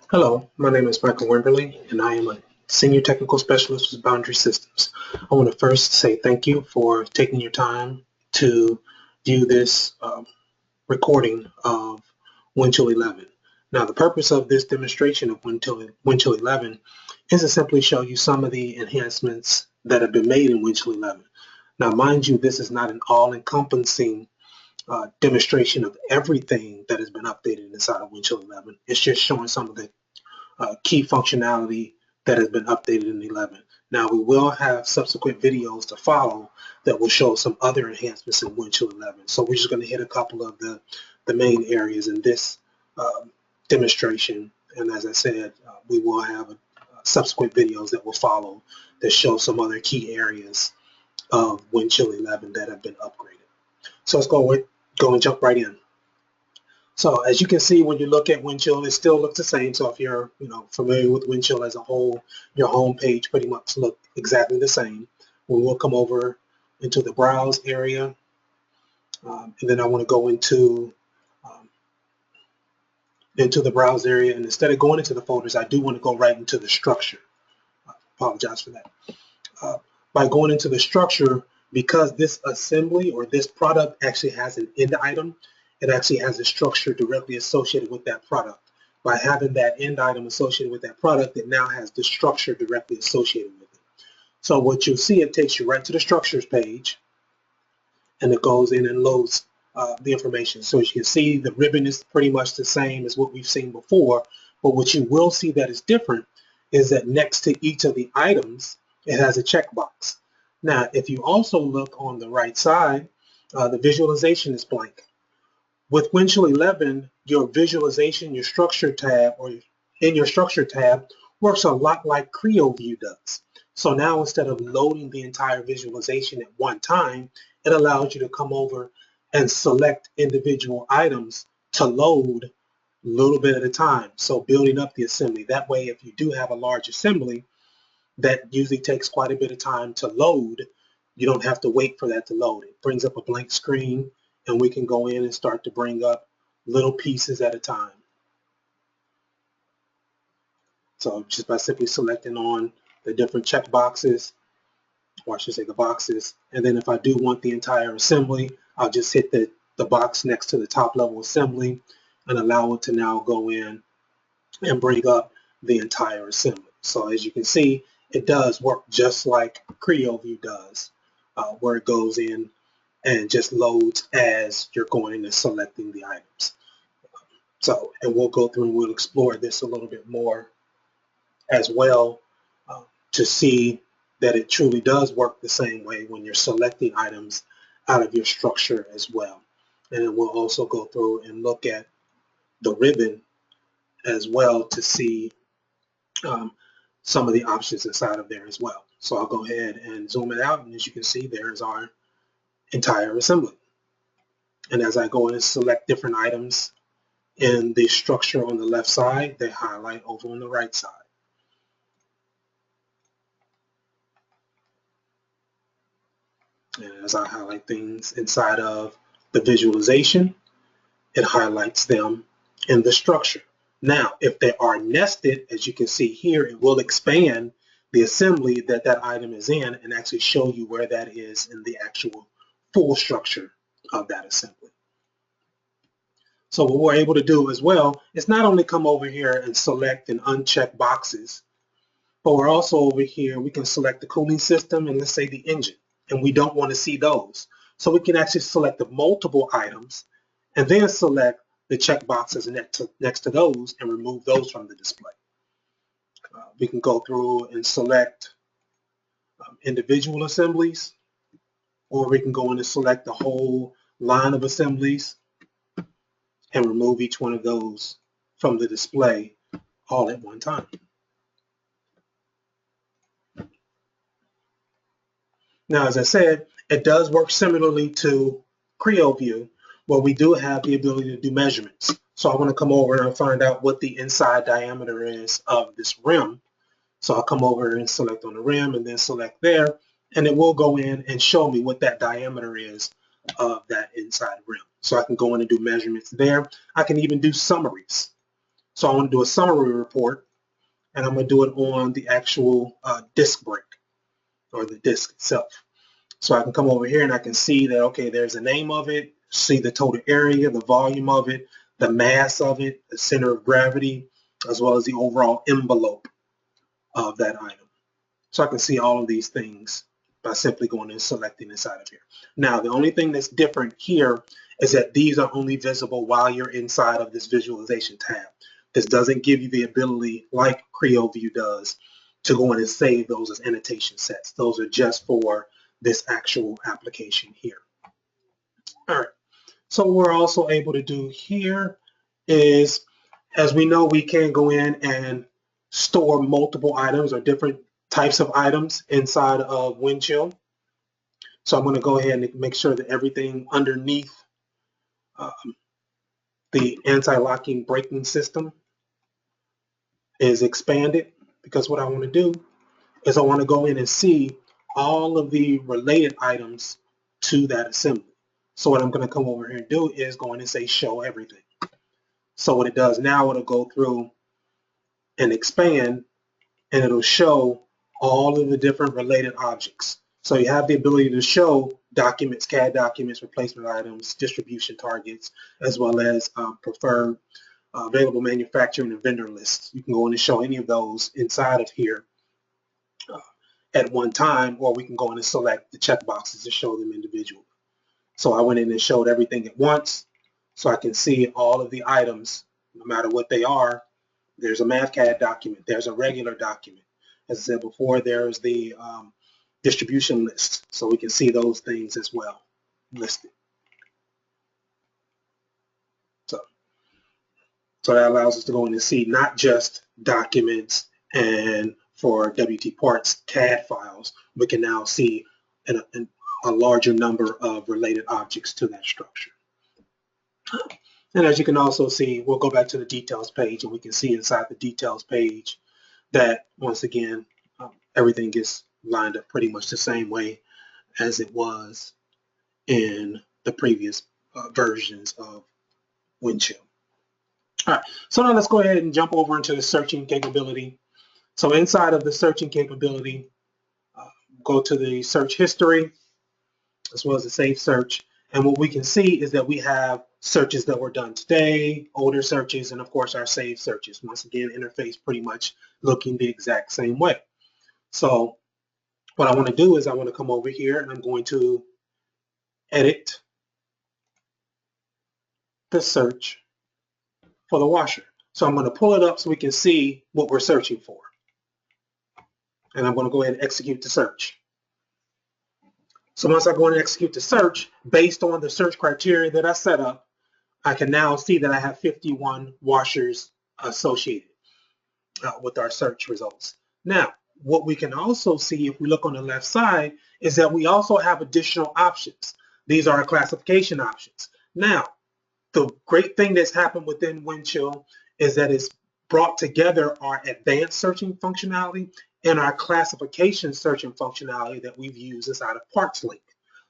Hello, my name is Michael Wimberly, and I am a Senior Technical Specialist with Boundary Systems. I want to first say thank you for taking your time to view this recording of Windchill 11. Now, the purpose of this demonstration of Windchill 11 is to simply show you some of the enhancements that have been made in Windchill 11. Now, mind you, this is not an all-encompassing demonstration of everything that has been updated inside of Windchill 11. It's just showing some of the key functionality that has been updated in 11. Now we will have subsequent videos to follow that will show some other enhancements in Windchill 11. So we're just going to hit a couple of the main areas in this demonstration. And as I said, we will have subsequent videos that will follow that show some other key areas of Windchill 11 that have been upgraded. So let's go and jump right in. So as you can see, when you look at Windchill, it still looks the same. So if you're familiar with Windchill as a whole, your home page pretty much looks exactly the same. We will come over into the browse area, and then I want to go into the browse area. And instead of going into the folders, I do want to go right into the structure. I apologize for that. By going into the structure, because this assembly or this product actually has an end item, it actually has a structure directly associated with that product. By having that end item associated with that product, it now has the structure directly associated with it. So what you'll see, it takes you right to the structures page, and it goes in and loads the information. So as you can see, the ribbon is pretty much the same as what we've seen before, but what you will see that is different is that next to each of the items, it has a checkbox. Now, if you also look on the right side, the visualization is blank. With Windchill 11, your visualization, your structure tab, or in your structure tab, works a lot like Creo View does. So now instead of loading the entire visualization at one time, it allows you to come over and select individual items to load a little bit at a time. So building up the assembly. That way, if you do have a large assembly that usually takes quite a bit of time to load, you don't have to wait for that to load. It brings up a blank screen, and we can go in and start to bring up little pieces at a time. So just by simply selecting on the different check boxes, or I should say the boxes, and then if I do want the entire assembly, I'll just hit the box next to the top level assembly and allow it to now go in and bring up the entire assembly. So as you can see, it does work just like Creo View does, where it goes in and just loads as you're going and selecting the items. So, and we'll go through and we'll explore this a little bit more as well to see that it truly does work the same way when you're selecting items out of your structure as well. And we'll also go through and look at the ribbon as well to see some of the options inside of there as well. So I'll go ahead and zoom it out, and as you can see, there's our entire assembly. And as I go in and select different items in the structure on the left side, they highlight over on the right side. And as I highlight things inside of the visualization, it highlights them in the structure. Now, if they are nested, as you can see here, it will expand the assembly that that item is in and actually show you where that is in the actual full structure of that assembly. So what we're able to do as well is not only come over here and select and uncheck boxes, but we're also over here, we can select the cooling system and let's say the engine, and we don't want to see those. So we can actually select the multiple items and then select the check boxes next to those and remove those from the display. We can go through and select individual assemblies, or we can go in and select the whole line of assemblies and remove each one of those from the display all at one time. Now, as I said, it does work similarly to Creo View, where we do have the ability to do measurements. So I want to come over and find out what the inside diameter is of this rim. So I'll come over and select on the rim and then select there, and it will go in and show me what that diameter is of that inside rim. So I can go in and do measurements there. I can even do summaries. So I want to do a summary report, and I'm going to do it on the actual disk break, or the disk itself. So I can come over here and I can see that, okay, there's a name of it, see the total area, the volume of it, the mass of it, the center of gravity, as well as the overall envelope of that item. So I can see all of these things by simply going and selecting inside of here. Now, the only thing that's different here is that these are only visible while you're inside of this visualization tab. This doesn't give you the ability, like Creo View does, to go in and save those as annotation sets. Those are just for this actual application here. All right, so what we're also able to do here is, as we know, we can go in and store multiple items or different types of items inside of Windchill. So I'm going to go ahead and make sure that everything underneath the anti-locking braking system is expanded, because what I want to do is I want to go in and see all of the related items to that assembly. So what I'm going to come over here and do is go in and say show everything. So what it does now, it'll go through and expand, and it'll show all of the different related objects. So you have the ability to show documents, CAD documents, replacement items, distribution targets, as well as preferred available manufacturing and vendor lists. You can go in and show any of those inside of here at one time, or we can go in and select the checkboxes to show them individually. So I went in and showed everything at once, so I can see all of the items, no matter what they are. There's a MathCAD document, there's a regular document. As I said before, there's the distribution list, so we can see those things as well listed. So that allows us to go in and see not just documents, and for WT parts CAD files, we can now see a larger number of related objects to that structure. And as you can also see, we'll go back to the details page, and we can see inside the details page that, once again, everything is lined up pretty much the same way as it was in the previous versions of Windchill. All right, so now let's go ahead and jump over into the searching capability. So inside of the searching capability, go to the search history, as well as the save search. And what we can see is that we have searches that were done today, older searches, and of course our saved searches. Once again, interface pretty much looking the exact same way. So what I want to do is I want to come over here, and I'm going to edit the search for the washer. So I'm going to pull it up so we can see what we're searching for. And I'm going to go ahead and execute the search. So once I go and execute the search, based on the search criteria that I set up, I can now see that I have 51 washers associated with our search results. Now, what we can also see if we look on the left side is that we also have additional options. These are our classification options. Now, the great thing that's happened within Windchill is that it's brought together our advanced searching functionality and our classification searching functionality that we've used inside of PartsLink.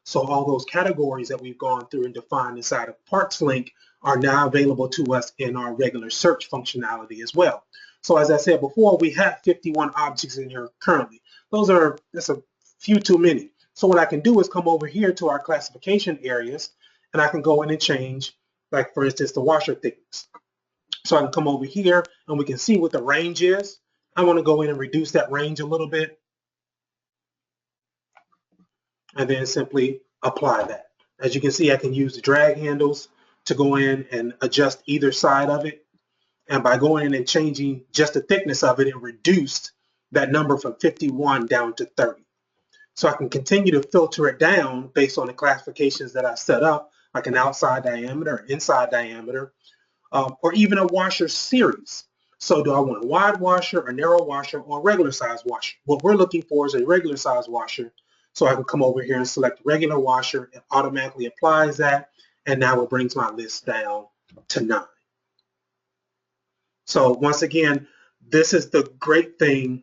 So all those categories that we've gone through and defined inside of PartsLink are now available to us in our regular search functionality as well. So as I said before, we have 51 objects in here currently. That's a few too many. So what I can do is come over here to our classification areas, and I can go in and change, like for instance, the washer thickness. So I can come over here and we can see what the range is. I want to go in and reduce that range a little bit, and then simply apply that. As you can see, I can use the drag handles to go in and adjust either side of it. And by going in and changing just the thickness of it, it reduced that number from 51 down to 30. So I can continue to filter it down based on the classifications that I set up, like an outside diameter, inside diameter, or even a washer series. So do I want a wide washer, a narrow washer, or a regular size washer? What we're looking for is a regular size washer. So I can come over here and select regular washer. It automatically applies that, and now it brings my list down to 9. So once again, this is the great thing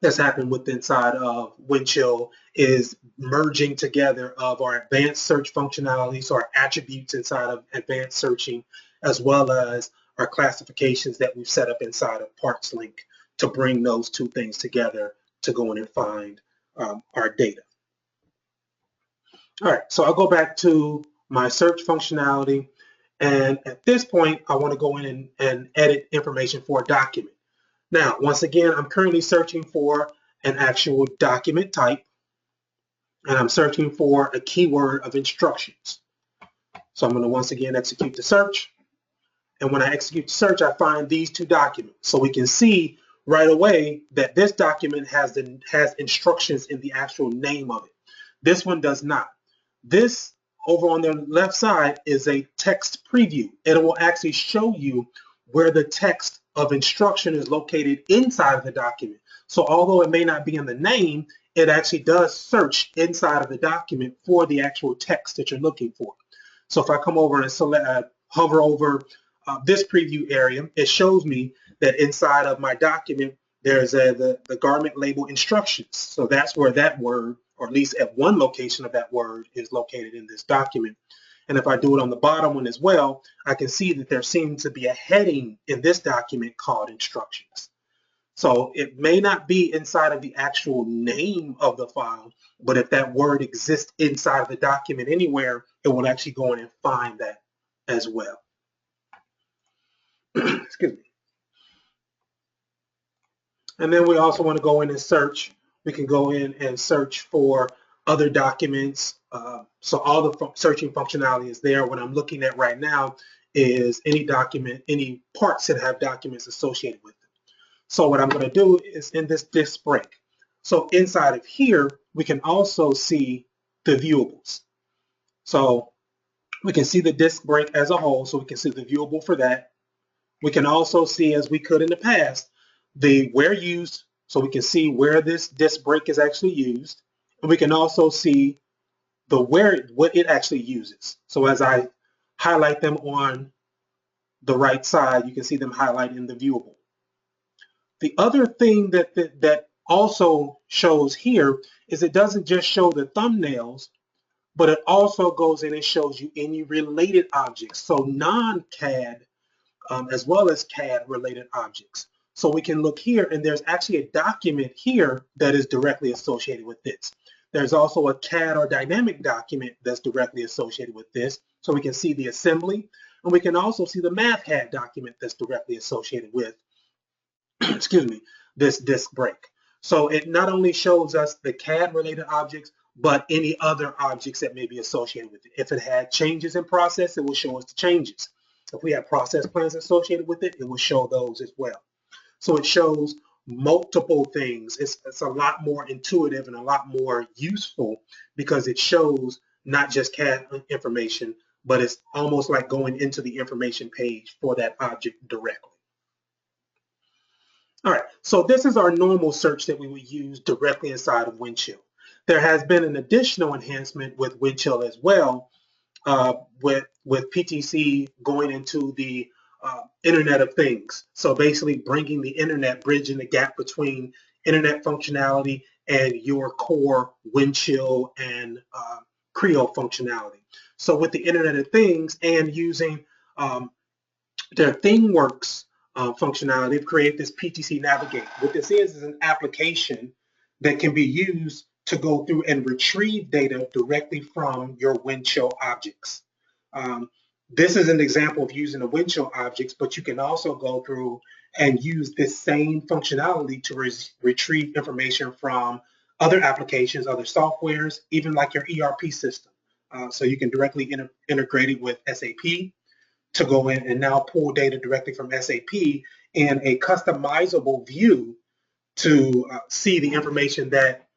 that's happened with inside of Windchill, is merging together of our advanced search functionalities, so our attributes inside of advanced searching, as well as are classifications that we've set up inside of parts link to bring those two things together to go in and find our data. All right, so I'll go back to my search functionality. And at this point, I want to go in and edit information for a document. Now, once again, I'm currently searching for an actual document type, and I'm searching for a keyword of instructions. So I'm going to once again execute the search. And when I execute the search, I find these two documents. So we can see right away that this document has instructions in the actual name of it. This one does not. This over on the left side is a text preview. It will actually show you where the text of instruction is located inside of the document. So although it may not be in the name, it actually does search inside of the document for the actual text that you're looking for. So if I come over and select, hover over this preview area, it shows me that inside of my document, there's the garment label instructions. So that's where that word, or at least at one location of that word, is located in this document. And if I do it on the bottom one as well, I can see that there seems to be a heading in this document called instructions. So it may not be inside of the actual name of the file, but if that word exists inside of the document anywhere, it will actually go in and find that as well. Excuse me. And then we also want to go in and search. We can go in and search for other documents. So all the searching functionality is there. What I'm looking at right now is any document, any parts that have documents associated with them. So what I'm going to do is in this disk break. So inside of here, we can also see the viewables. So we can see the disk break as a whole. So we can see the viewable for that. We can also see, as we could in the past, the where used, so we can see where this disk break is actually used. And we can also see the what it actually uses. So as I highlight them on the right side, you can see them highlighted in the viewable. The other thing that also shows here is it doesn't just show the thumbnails, but it also goes in and shows you any related objects. So non-CAD as well as CAD related objects. So we can look here, and there's actually a document here that is directly associated with this. There's also a CAD or dynamic document that's directly associated with this. So we can see the assembly, and we can also see the MathCAD document that's directly associated with, excuse me, this disk break. So it not only shows us the CAD related objects, but any other objects that may be associated with it. If it had changes in process, it will show us the changes. If we have process plans associated with it, it will show those as well. So it shows multiple things. It's a lot more intuitive and a lot more useful because it shows not just CAD information, but it's almost like going into the information page for that object directly. All right, so this is our normal search that we would use directly inside of Windchill. There has been an additional enhancement with Windchill as well, with PTC going into the Internet of Things. So basically bringing the internet, bridging the gap between internet functionality and your core Windchill and Creo functionality. So with the Internet of Things and using their ThingWorx functionality, they've created this PTC Navigator. What this is an application that can be used to go through and retrieve data directly from your Windchill objects. This is an example of using the Windchill objects, but you can also go through and use this same functionality to retrieve information from other applications, other softwares, even like your ERP system. So you can directly integrate it with SAP to go in and now pull data directly from SAP in a customizable view to see the information that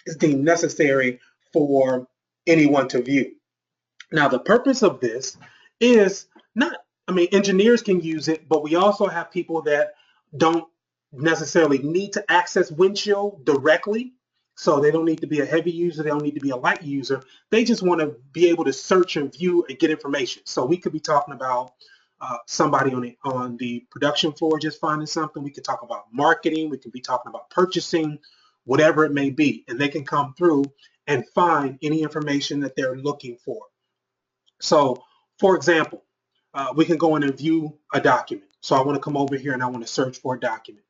is deemed necessary for anyone to view. Now, the purpose of this is not, I mean, engineers can use it, but we also have people that don't necessarily need to access Windchill directly. So they don't need to be a heavy user. They don't need to be a light user. They just want to be able to search and view and get information. So we could be talking about somebody on the production floor just finding something. We could talk about marketing. We could be talking about purchasing, whatever it may be. And they can come through and find any information that they're looking for. So, for example, we can go in and view a document. So I want to come over here and I want to search for a document.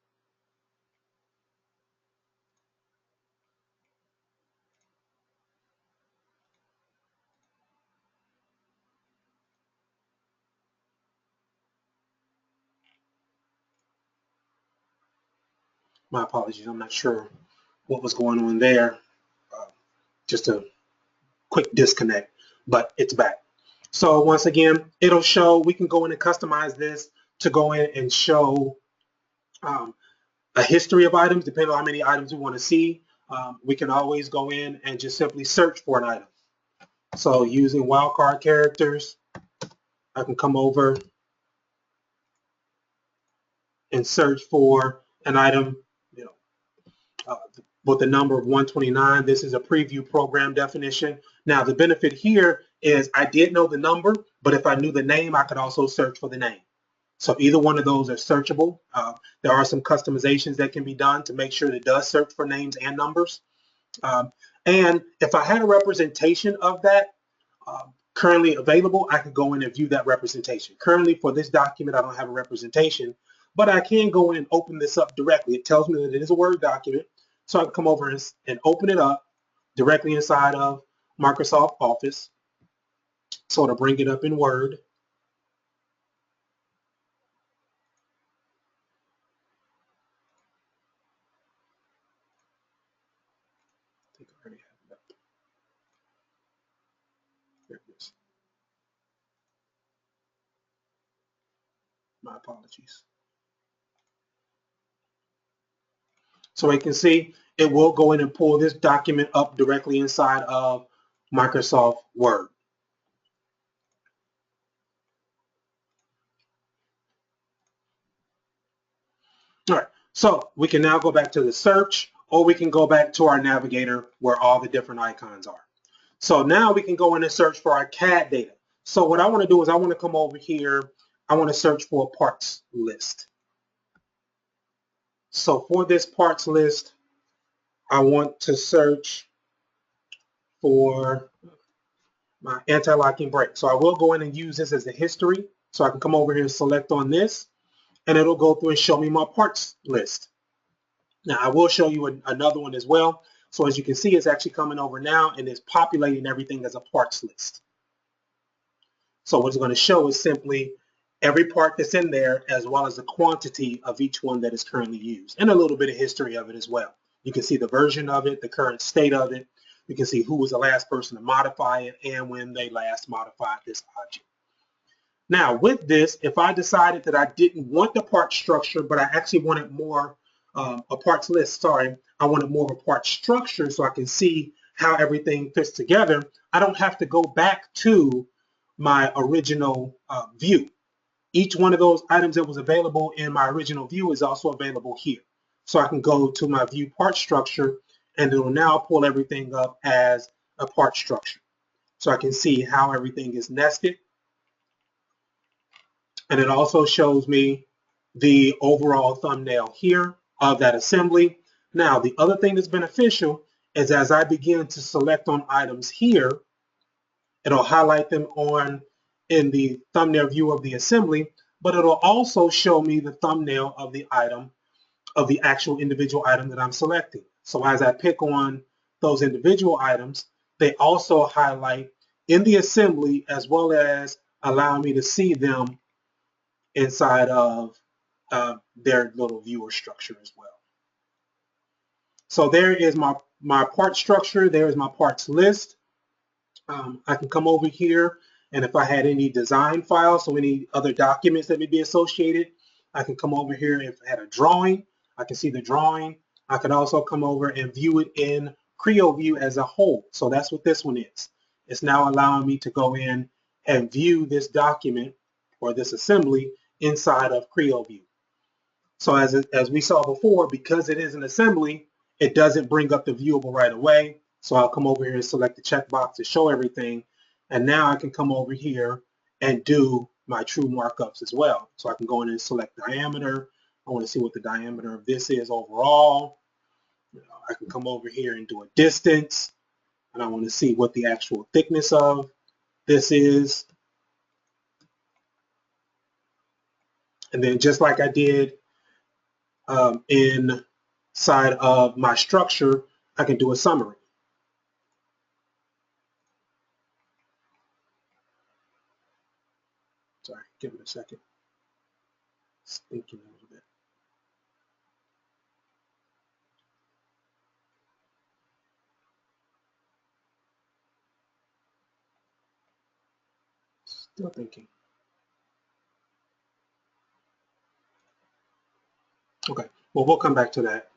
My apologies, I'm not sure what was going on there. Just a quick disconnect, but it's back. So once again, it'll show, we can go in and customize this to go in and show a history of items, depending on how many items we want to see. We can always go in and just simply search for an item. So using wildcard characters, I can come over and search for an item, with the number of 129. This is a preview program definition. Now the benefit here is I did know the number, but if I knew the name, I could also search for the name. So either one of those are searchable. There are some customizations that can be done to make sure that it does search for names and numbers. And if I had a representation of that currently available, I could go in and view that representation. Currently for this document, I don't have a representation, but I can go in and open this up directly. It tells me that it is a Word document. So I can come over and open it up directly inside of Microsoft Office. So to bring it up in Word. I think I already have it up. There it is. My apologies. So you can see it will go in and pull this document up directly inside of Microsoft Word. All right, so we can now go back to the search, or we can go back to our navigator where all the different icons are. So now we can go in and search for our CAD data. So what I want to do is I want to come over here. I want to search for a parts list. So for this parts list, I want to search for my anti-locking brake. So I will go in and use this as a history. So I can come over here and select on this, and it'll go through and show me my parts list. Now I will show you another one as well. So as you can see, it's actually coming over now and it's populating everything as a parts list. So what it's going to show is simply every part that's in there, as well as the quantity of each one that is currently used, and a little bit of history of it as well. You can see the version of it, the current state of it. You can see who was the last person to modify it and when they last modified this object. Now with this, if I decided that I didn't want the part structure, but I actually wanted more, a parts list, sorry, I wanted more of a part structure so I can see how everything fits together, I don't have to go back to my original view. Each one of those items that was available in my original view is also available here. So I can go to my view part structure and it will now pull everything up as a part structure. So I can see how everything is nested. And it also shows me the overall thumbnail here of that assembly. Now, the other thing that's beneficial is as I begin to select on items here, it'll highlight them in the thumbnail view of the assembly, but it'll also show me the thumbnail of the item, of the actual individual item that I'm selecting. So as I pick on those individual items, they also highlight in the assembly as well as allowing me to see them inside of their little viewer structure as well. So there is my part structure. There is my parts list. I can come over here, and if I had any design files, so any other documents that may be associated, I can come over here. If I had a drawing, I can see the drawing. I can also come over and view it in Creo view as a whole. So that's what this one is. It's now allowing me to go in and view this document or this assembly inside of Creo view. So as we saw before, because it is an assembly, it doesn't bring up the viewable right away. So I'll come over here and select the checkbox to show everything. And now I can come over here and do my true markups as well. So I can go in and select diameter. I want to see what the diameter of this is overall. I can come over here and do a distance. And I want to see what the actual thickness of this is. And then just like I did inside of my structure, I can do a summary. Sorry, give it a second. It's thinking a little bit. Still thinking. Okay, well, we'll come back to that.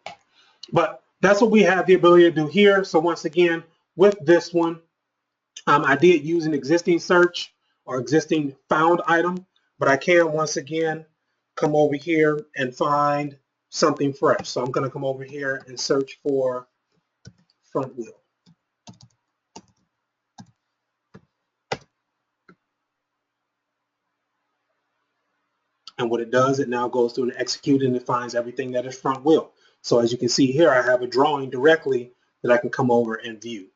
But that's what we have the ability to do here. So once again, with this one, I did use an existing search or existing found item, but I can once again come over here and find something fresh. So I'm going to come over here and search for front wheel. And what it does, it now goes through and executes and it finds everything that is front wheel. So as you can see here, I have a drawing directly that I can come over and view.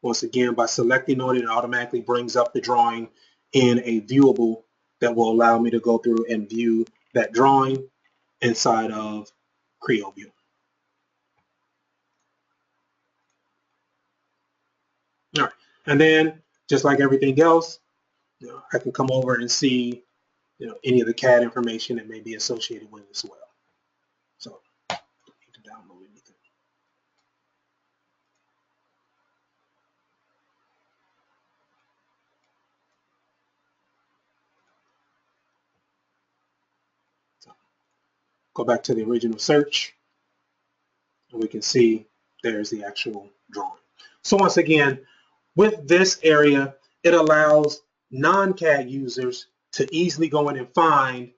Once again, by selecting on it, it automatically brings up the drawing in a viewable that will allow me to go through and view that drawing inside of Creo View. All right, and then just like everything else, I can come over and see any of the CAD information that may be associated with it as well. So I need to download anything. So go back to the original search, and we can see there's the actual drawing. So once again, with this area, it allows non-CAD users to easily go in and find,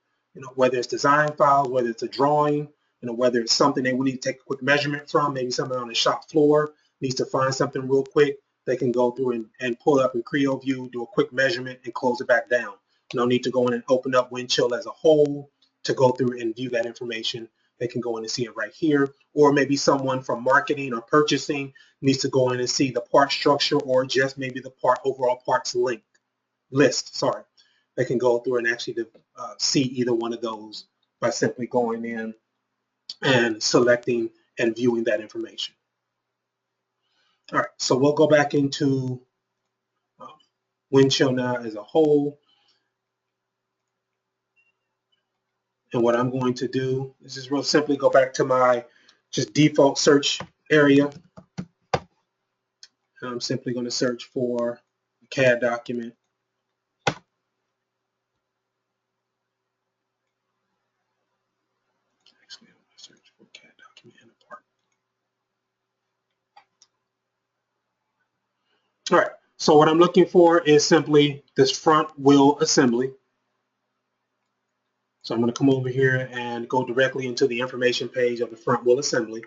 whether it's design files, whether it's a drawing, whether it's something they need to take a quick measurement from, maybe somebody on the shop floor needs to find something real quick, they can go through and pull it up in Creo View, do a quick measurement, and close it back down. No need to go in and open up Windchill as a whole to go through and view that information. They can go in and see it right here. Or maybe someone from marketing or purchasing needs to go in and see the part structure or just maybe the overall parts list. Sorry, they can go through and actually see either one of those by simply going in and selecting and viewing that information. All right, so we'll go back into Windchill now as a whole. And what I'm going to do is just real simply go back to my just default search area. And I'm simply going to search for a CAD document. Actually, I'm going to search for CAD document and a part. All right, so what I'm looking for is simply this front wheel assembly. So I'm going to come over here and go directly into the information page of the front wheel assembly.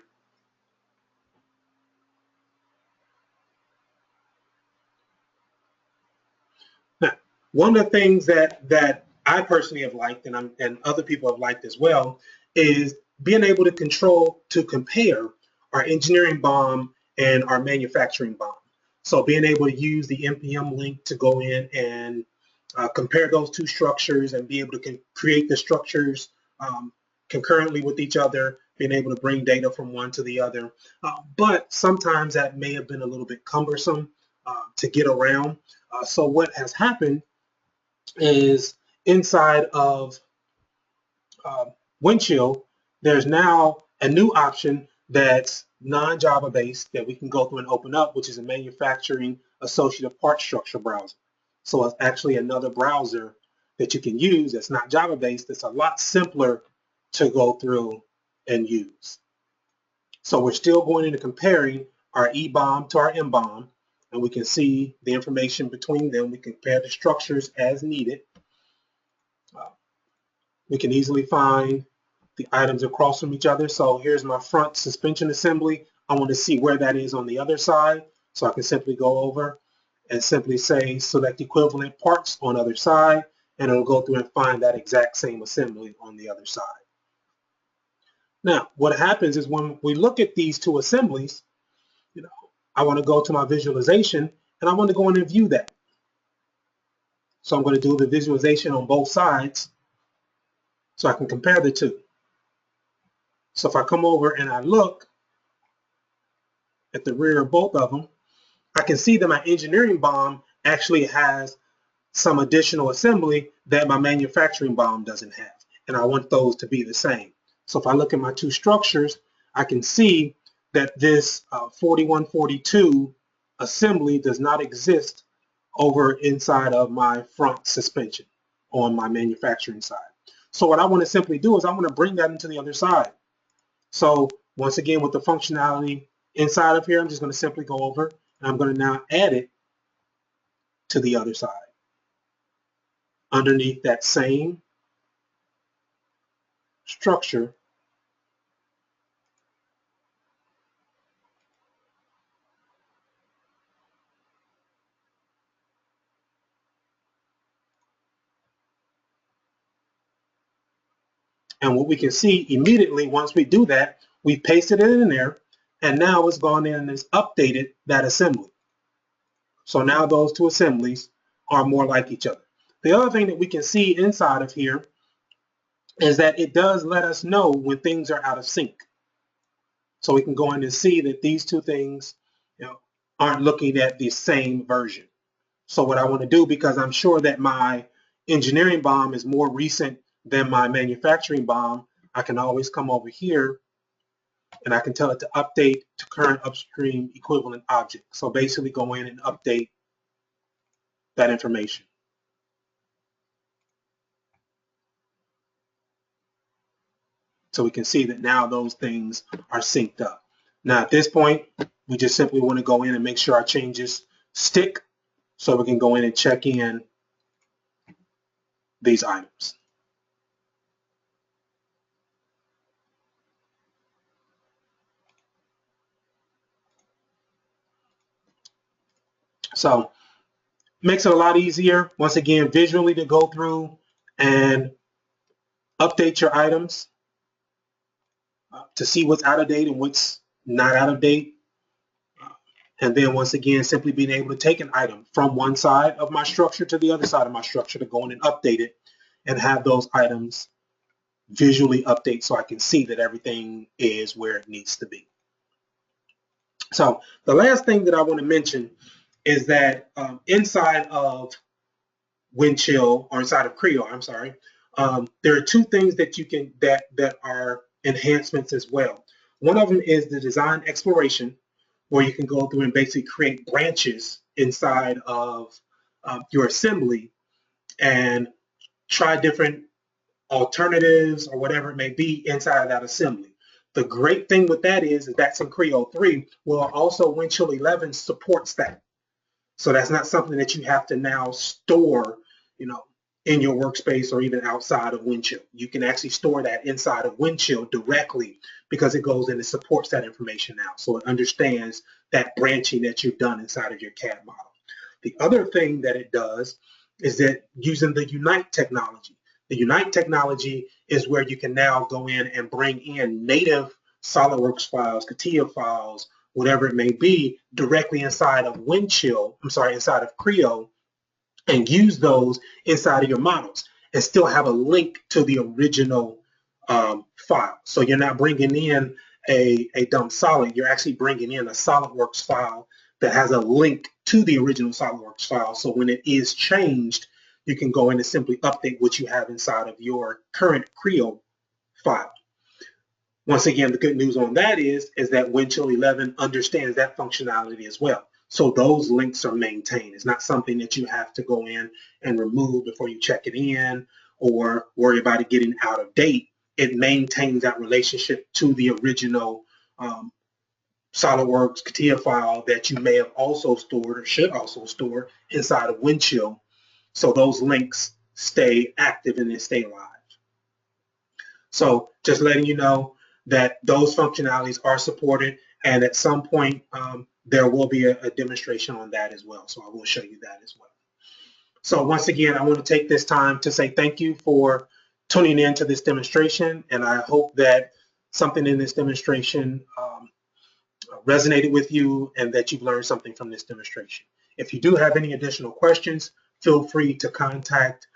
Now, one of the things that I personally have liked and other people have liked as well is being able to compare our engineering BOM and our manufacturing BOM. So being able to use the NPM link to go in and compare those two structures and be able to create the structures concurrently with each other, being able to bring data from one to the other. But sometimes that may have been a little bit cumbersome to get around. So what has happened is inside of Windchill, there's now a new option that's non-Java based that we can go through and open up, which is a manufacturing associative part structure browser. So it's actually another browser that you can use that's not Java based. That's a lot simpler to go through and use. So we're still going into comparing our EBOM to our MBOM, and we can see the information between them. We compare the structures as needed. We can easily find the items across from each other. So here's my front suspension assembly. I want to see where that is on the other side. So I can simply go over and simply say select equivalent parts on other side, and it'll go through and find that exact same assembly on the other side. Now, what happens is when we look at these two assemblies, I want to go to my visualization and I want to go in and view that. So I'm going to do the visualization on both sides so I can compare the two. So if I come over and I look at the rear of both of them, I can see that my engineering BOM actually has some additional assembly that my manufacturing BOM doesn't have. And I want those to be the same. So if I look at my two structures, I can see that this 4142 assembly does not exist over inside of my front suspension on my manufacturing side. So what I want to simply do is I want to bring that into the other side. So once again, with the functionality inside of here, I'm just going to simply go over and I'm going to now add it to the other side underneath that same structure. And what we can see immediately once we do that, we pasted it in there, and now it's gone in and it's updated that assembly. So now those two assemblies are more like each other. The other thing that we can see inside of here is that it does let us know when things are out of sync. So we can go in and see that these two things, aren't looking at the same version. So what I want to do, because I'm sure that my engineering BOM is more recent than my manufacturing BOM, I can always come over here and I can tell it to update to current upstream equivalent object. So basically go in and update that information. So we can see that now those things are synced up. Now at this point, we just simply want to go in and make sure our changes stick so we can go in and check in these items. So makes it a lot easier, once again, visually to go through and update your items to see what's out of date and what's not out of date. And then once again, simply being able to take an item from one side of my structure to the other side of my structure to go in and update it and have those items visually update so I can see that everything is where it needs to be. So the last thing that I want to mention is that inside of Windchill, or inside of Creo, I'm sorry, there are two things that you can that are enhancements as well. One of them is the design exploration, where you can go through and basically create branches inside of your assembly and try different alternatives or whatever it may be inside of that assembly. The great thing with that is that's in Creo 3. Well, also Windchill 11 supports that. So that's not something that you have to now store, in your workspace or even outside of Windchill. You can actually store that inside of Windchill directly because it goes in and supports that information now. So it understands that branching that you've done inside of your CAD model. The other thing that it does is that using the Unite technology. The Unite technology is where you can now go in and bring in native SolidWorks files, CATIA files, whatever it may be, directly inside of inside of Creo, and use those inside of your models and still have a link to the original file. So you're not bringing in a dump solid, you're actually bringing in a SolidWorks file that has a link to the original SolidWorks file. So when it is changed, you can go in and simply update what you have inside of your current Creo file. Once again, the good news on that is that Windchill 11 understands that functionality as well. So those links are maintained. It's not something that you have to go in and remove before you check it in or worry about it getting out of date. It maintains that relationship to the original SolidWorks CATIA file that you may have also stored or should also store inside of Windchill. So those links stay active and they stay live. So just letting you know that those functionalities are supported, and at some point there will be a demonstration on that as well. So I will show you that as well. So once again, I want to take this time to say thank you for tuning in to this demonstration, and I hope that something in this demonstration resonated with you and that you've learned something from this demonstration. If you do have any additional questions, feel free to contact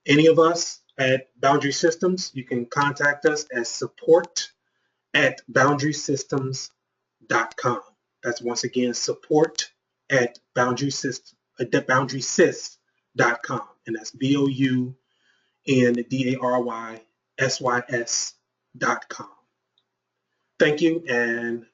any of us at Boundary Systems. You can contact us at support@boundarysys.com. That's once again support@boundarysys.com, and that's BOUNDARYSYS.com. Thank you, and